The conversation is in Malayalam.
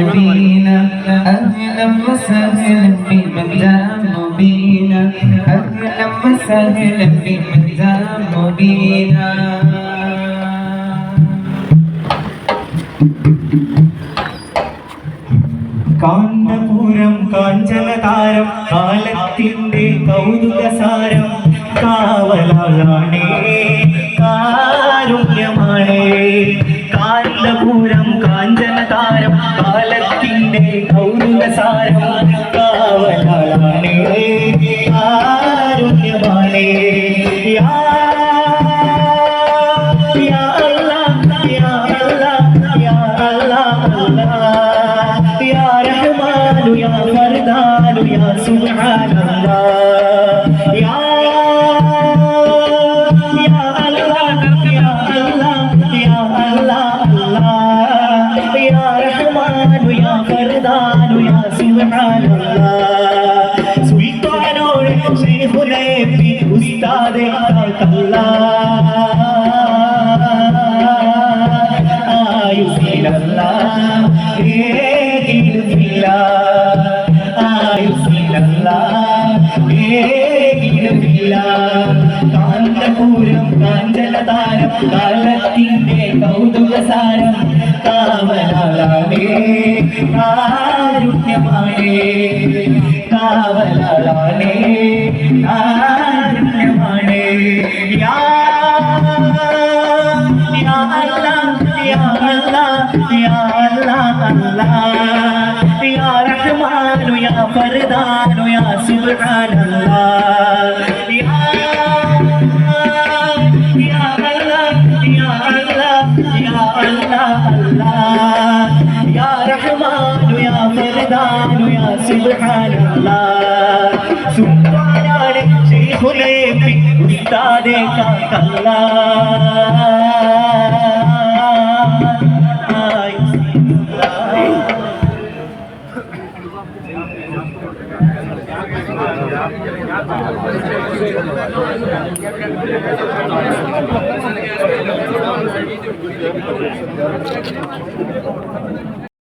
مبينا أهلا وسهلا بمن جاء مبينا أهلا وسهلا بمن جاء مبينا കാന്തപുരം കാഞ്ചനതാരം കാലത്തിന്റെ കൗതുകസാരം കാവലാളാണേ കാരുണ്യമാണേ കാന്തപുരം കാഞ്ചനതാരം കാലത്തിന്റെ കൗതുകസാരം കാവലാളാണേ കാരുണ്യമാണേ يا فردان يا سبحان الله يا الله يا الله يا الله يا رحمن يا فردان يا سبحان الله سلطانون شيخنا في أستاذ الله يسير الله കാന്തപുരം കാഞ്ചനതാരം കാലത്തിന്റെ കൗതുകസാരം കാവലാളാണേ കാരുണ്യമാണേ കാവലാളാണേ കാരുണ്യമാണേ യാ അല്ലാഹ് യാ അല്ലാഹ് യാ അല്ലാഹ് അല്ലാഹ് യാ റഹ്മാൻ യാ ഫർദാൻ യാ സുബ്ഹാനല്ലാഹ് യാ അല്ലാഹ് യാ അല്ലാഹ് യാ അല്ലാഹ് അല്ലാഹ് യാ റഹ്മാൻ യാ ഫർദാൻ യാ സുബ്ഹാനല്ലാഹ് സുബ്ഹാനാണ് ശൈഖുലേ ഫി ഉസ്താദേ കാക്കല്ലാഹ്